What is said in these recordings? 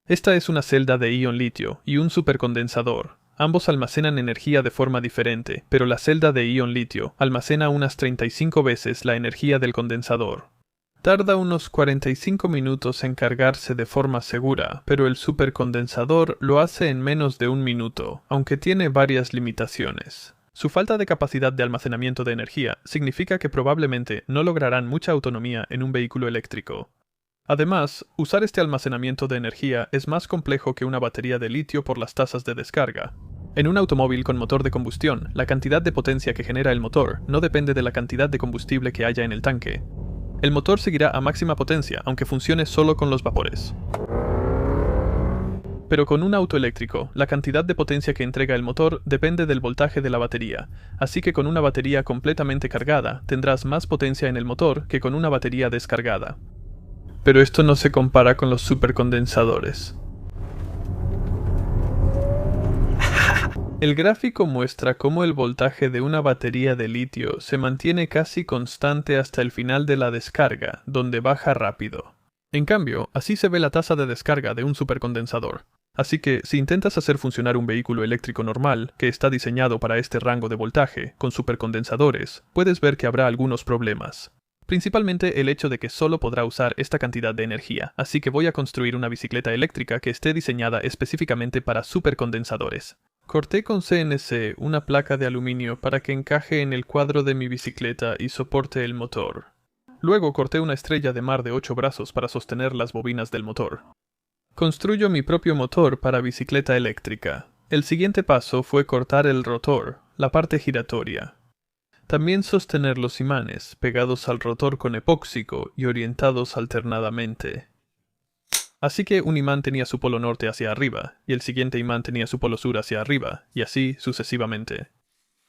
Esta es una celda de ion litio y un supercondensador. Ambos almacenan energía de forma diferente, pero la celda de ion litio almacena unas 35 veces la energía del condensador. Tarda unos 45 minutos en cargarse de forma segura, pero el supercondensador lo hace en menos de un minuto, aunque tiene varias limitaciones. Su falta de capacidad de almacenamiento de energía significa que probablemente no lograrán mucha autonomía en un vehículo eléctrico. Además, usar este almacenamiento de energía es más complejo que una batería de litio por las tasas de descarga. En un automóvil con motor de combustión, la cantidad de potencia que genera el motor no depende de la cantidad de combustible que haya en el tanque. El motor seguirá a máxima potencia, aunque funcione solo con los vapores. Pero con un auto eléctrico, la cantidad de potencia que entrega el motor depende del voltaje de la batería, así que con una batería completamente cargada, tendrás más potencia en el motor que con una batería descargada. Pero esto no se compara con los supercondensadores. El gráfico muestra cómo el voltaje de una batería de litio se mantiene casi constante hasta el final de la descarga, donde baja rápido. En cambio, así se ve la tasa de descarga de un supercondensador. Así que, si intentas hacer funcionar un vehículo eléctrico normal, que está diseñado para este rango de voltaje, con supercondensadores, puedes ver que habrá algunos problemas. Principalmente el hecho de que solo podrá usar esta cantidad de energía, así que voy a construir una bicicleta eléctrica que esté diseñada específicamente para supercondensadores. Corté con CNC una placa de aluminio para que encaje en el cuadro de mi bicicleta y soporte el motor. Luego corté una estrella de mar de 8 brazos para sostener las bobinas del motor. Construyo mi propio motor para bicicleta eléctrica. El siguiente paso fue cortar el rotor, la parte giratoria. También sostener los imanes, pegados al rotor con epóxico y orientados alternadamente. Así que un imán tenía su polo norte hacia arriba, y el siguiente imán tenía su polo sur hacia arriba, y así sucesivamente.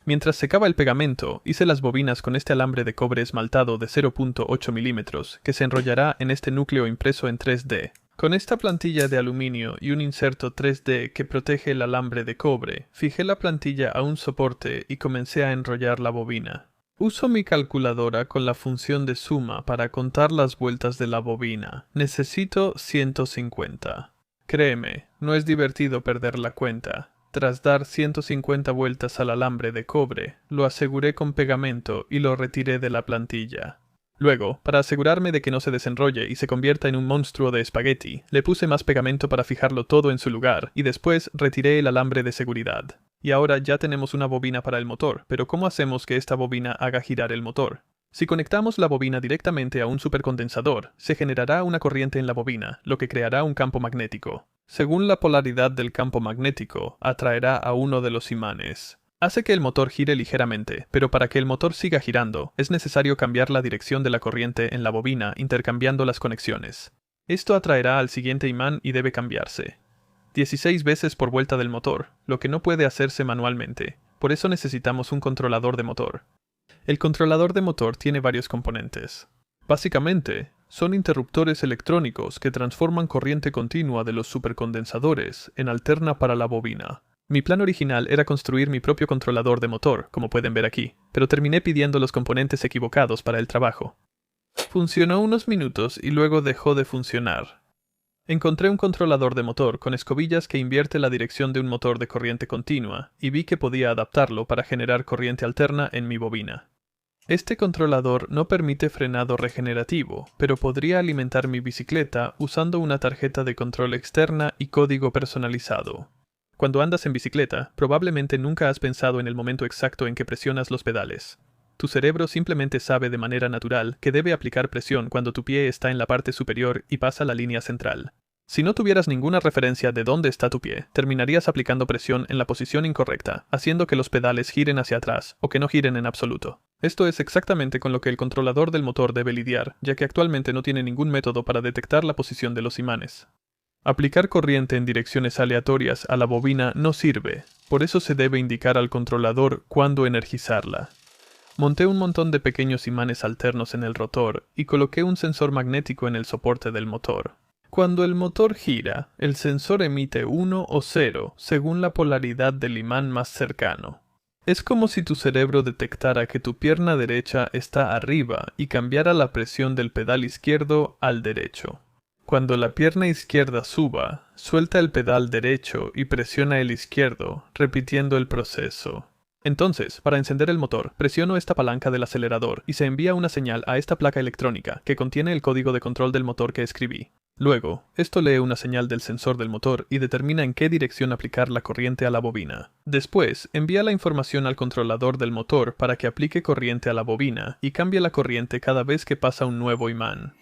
Mientras secaba el pegamento, hice las bobinas con este alambre de cobre esmaltado de 0.8 milímetros, que se enrollará en este núcleo impreso en 3D. Con esta plantilla de aluminio y un inserto 3D que protege el alambre de cobre, fijé la plantilla a un soporte y comencé a enrollar la bobina. Uso mi calculadora con la función de suma para contar las vueltas de la bobina. Necesito 150. Créeme, no es divertido perder la cuenta. Tras dar 150 vueltas al alambre de cobre, lo aseguré con pegamento y lo retiré de la plantilla. Luego, para asegurarme de que no se desenrolle y se convierta en un monstruo de espagueti, le puse más pegamento para fijarlo todo en su lugar y después retiré el alambre de seguridad. Y ahora ya tenemos una bobina para el motor, pero ¿cómo hacemos que esta bobina haga girar el motor? Si conectamos la bobina directamente a un supercondensador, se generará una corriente en la bobina, lo que creará un campo magnético. Según la polaridad del campo magnético, atraerá a uno de los imanes. Hace que el motor gire ligeramente, pero para que el motor siga girando, es necesario cambiar la dirección de la corriente en la bobina intercambiando las conexiones. Esto atraerá al siguiente imán y debe cambiarse. 16 veces por vuelta del motor, lo que no puede hacerse manualmente. Por eso necesitamos un controlador de motor. El controlador de motor tiene varios componentes. Básicamente, son interruptores electrónicos que transforman corriente continua de los supercondensadores en alterna para la bobina. Mi plan original era construir mi propio controlador de motor, como pueden ver aquí, pero terminé pidiendo los componentes equivocados para el trabajo. Funcionó unos minutos y luego dejó de funcionar. Encontré un controlador de motor con escobillas que invierte la dirección de un motor de corriente continua, y vi que podía adaptarlo para generar corriente alterna en mi bobina. Este controlador no permite frenado regenerativo, pero podría alimentar mi bicicleta usando una tarjeta de control externa y código personalizado. Cuando andas en bicicleta, probablemente nunca has pensado en el momento exacto en que presionas los pedales. Tu cerebro simplemente sabe de manera natural que debe aplicar presión cuando tu pie está en la parte superior y pasa la línea central. Si no tuvieras ninguna referencia de dónde está tu pie, terminarías aplicando presión en la posición incorrecta, haciendo que los pedales giren hacia atrás o que no giren en absoluto. Esto es exactamente con lo que el controlador del motor debe lidiar, ya que actualmente no tiene ningún método para detectar la posición de los imanes. Aplicar corriente en direcciones aleatorias a la bobina no sirve, por eso se debe indicar al controlador cuándo energizarla. Monté un montón de pequeños imanes alternos en el rotor y coloqué un sensor magnético en el soporte del motor. Cuando el motor gira, el sensor emite 1 o 0 según la polaridad del imán más cercano. Es como si tu cerebro detectara que tu pierna derecha está arriba y cambiara la presión del pedal izquierdo al derecho. Cuando la pierna izquierda suba, suelta el pedal derecho y presiona el izquierdo, repitiendo el proceso. Entonces, para encender el motor, presiono esta palanca del acelerador y se envía una señal a esta placa electrónica que contiene el código de control del motor que escribí. Luego, esto lee una señal del sensor del motor y determina en qué dirección aplicar la corriente a la bobina. Después, envía la información al controlador del motor para que aplique corriente a la bobina y cambie la corriente cada vez que pasa un nuevo imán.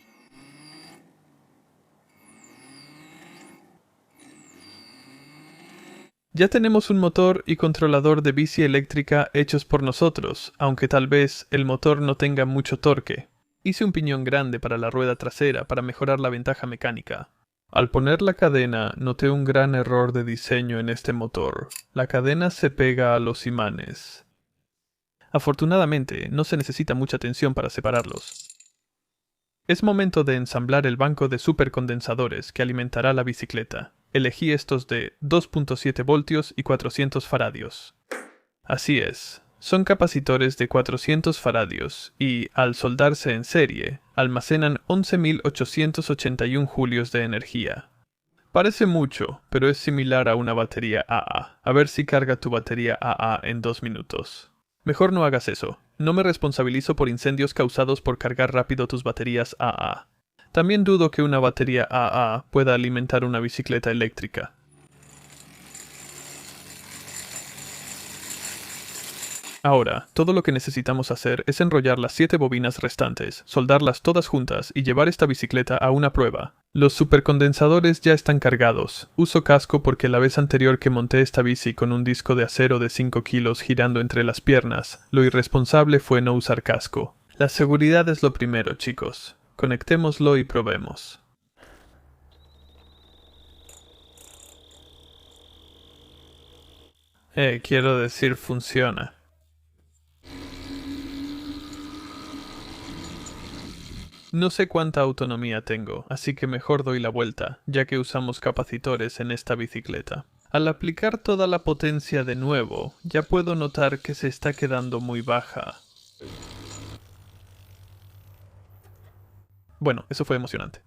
Ya tenemos un motor y controlador de bici eléctrica hechos por nosotros, aunque tal vez el motor no tenga mucho torque. Hice un piñón grande para la rueda trasera para mejorar la ventaja mecánica. Al poner la cadena, noté un gran error de diseño en este motor. La cadena se pega a los imanes. Afortunadamente, no se necesita mucha tensión para separarlos. Es momento de ensamblar el banco de supercondensadores que alimentará la bicicleta. Elegí estos de 2.7 voltios y 400 faradios. Así es, son capacitores de 400 faradios y, al soldarse en serie, almacenan 11.881 julios de energía. Parece mucho, pero es similar a una batería AA. A ver si carga tu batería AA en 2 minutos. Mejor no hagas eso. No me responsabilizo por incendios causados por cargar rápido tus baterías AA. También dudo que una batería AA pueda alimentar una bicicleta eléctrica. Ahora, todo lo que necesitamos hacer es enrollar las 7 bobinas restantes, soldarlas todas juntas y llevar esta bicicleta a una prueba. Los supercondensadores ya están cargados. Uso casco porque la vez anterior que monté esta bici con un disco de acero de 5 kilos girando entre las piernas, lo irresponsable fue no usar casco. La seguridad es lo primero, chicos. Conectémoslo y probemos. Quiero decir funciona. No sé cuánta autonomía tengo, así que mejor doy la vuelta, ya que usamos capacitores en esta bicicleta. Al aplicar toda la potencia de nuevo, ya puedo notar que se está quedando muy baja. Bueno, eso fue emocionante.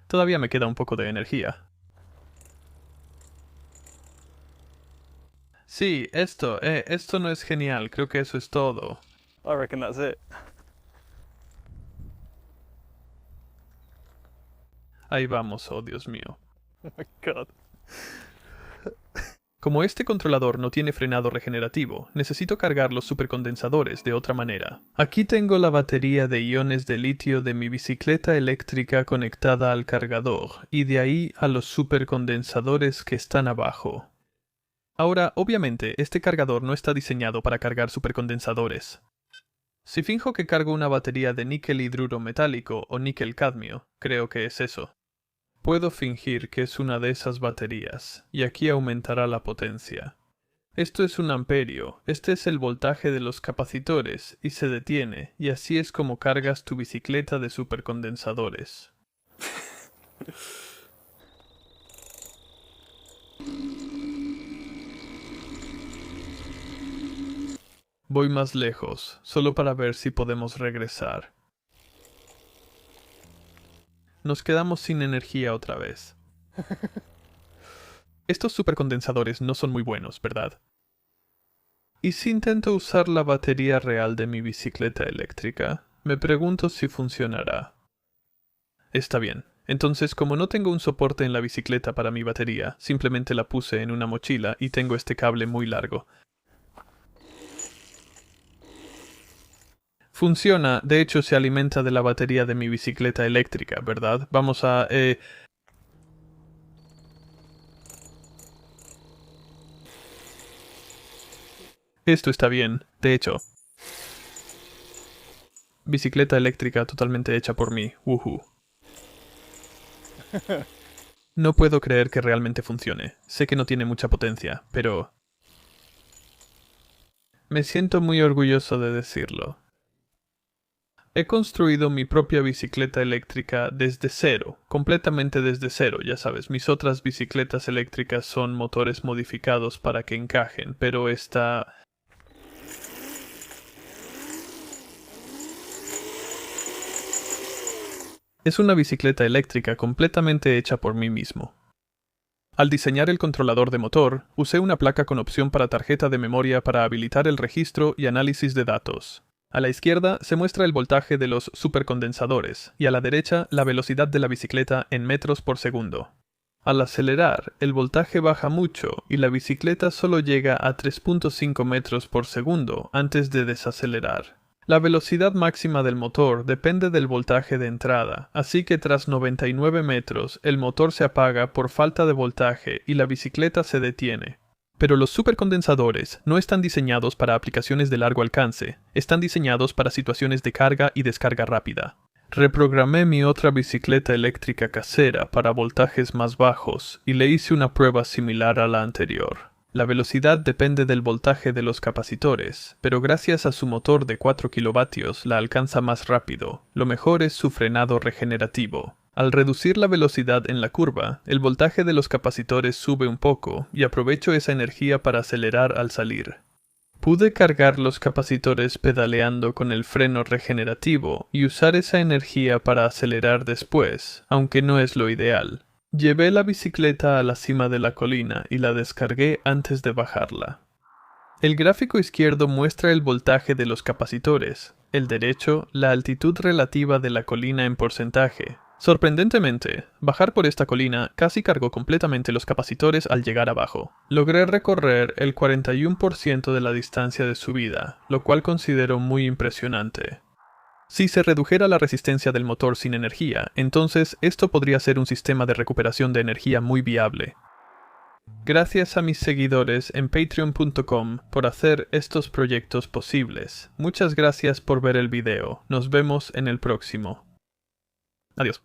Todavía me queda un poco de energía. Sí, esto no es genial, creo que eso es todo. I reckon that's it. Ahí vamos, oh Dios mío. Oh my god. Como este controlador no tiene frenado regenerativo, necesito cargar los supercondensadores de otra manera. Aquí tengo la batería de iones de litio de mi bicicleta eléctrica conectada al cargador, y de ahí a los supercondensadores que están abajo. Ahora, obviamente, este cargador no está diseñado para cargar supercondensadores. Si finjo que cargo una batería de níquel hidruro metálico o níquel cadmio, creo que es eso. Puedo fingir que es una de esas baterías, y aquí aumentará la potencia. Esto es un amperio, este es el voltaje de los capacitores, y se detiene, y así es como cargas tu bicicleta de supercondensadores. Voy más lejos, solo para ver si podemos regresar. Nos quedamos sin energía otra vez. Estos supercondensadores no son muy buenos, ¿verdad? ¿Y si intento usar la batería real de mi bicicleta eléctrica? Me pregunto si funcionará. Está bien. Entonces, como no tengo un soporte en la bicicleta para mi batería, simplemente la puse en una mochila y tengo este cable muy largo. Funciona, de hecho se alimenta de la batería de mi bicicleta eléctrica, ¿verdad? Vamos a... Esto está bien, de hecho. Bicicleta eléctrica totalmente hecha por mí, woohoo. No puedo creer que realmente funcione. Sé que no tiene mucha potencia, pero... Me siento muy orgulloso de decirlo. He construido mi propia bicicleta eléctrica desde cero, completamente desde cero, ya sabes, mis otras bicicletas eléctricas son motores modificados para que encajen, pero esta... Es una bicicleta eléctrica completamente hecha por mí mismo. Al diseñar el controlador de motor, usé una placa con opción para tarjeta de memoria para habilitar el registro y análisis de datos. A la izquierda se muestra el voltaje de los supercondensadores y a la derecha la velocidad de la bicicleta en metros por segundo. Al acelerar, el voltaje baja mucho y la bicicleta solo llega a 3.5 metros por segundo antes de desacelerar. La velocidad máxima del motor depende del voltaje de entrada, así que tras 99 metros el motor se apaga por falta de voltaje y la bicicleta se detiene. Pero los supercondensadores no están diseñados para aplicaciones de largo alcance, están diseñados para situaciones de carga y descarga rápida. Reprogramé mi otra bicicleta eléctrica casera para voltajes más bajos y le hice una prueba similar a la anterior. La velocidad depende del voltaje de los capacitores, pero gracias a su motor de 4 kilovatios la alcanza más rápido. Lo mejor es su frenado regenerativo. Al reducir la velocidad en la curva, el voltaje de los capacitores sube un poco y aprovecho esa energía para acelerar al salir. Pude cargar los capacitores pedaleando con el freno regenerativo y usar esa energía para acelerar después, aunque no es lo ideal. Llevé la bicicleta a la cima de la colina y la descargué antes de bajarla. El gráfico izquierdo muestra el voltaje de los capacitores, el derecho la altitud relativa de la colina en porcentaje. Sorprendentemente, bajar por esta colina casi cargó completamente los capacitores al llegar abajo. Logré recorrer el 41% de la distancia de subida, lo cual considero muy impresionante. Si se redujera la resistencia del motor sin energía, entonces esto podría ser un sistema de recuperación de energía muy viable. Gracias a mis seguidores en patreon.com por hacer estos proyectos posibles. Muchas gracias por ver el video. Nos vemos en el próximo. Adiós.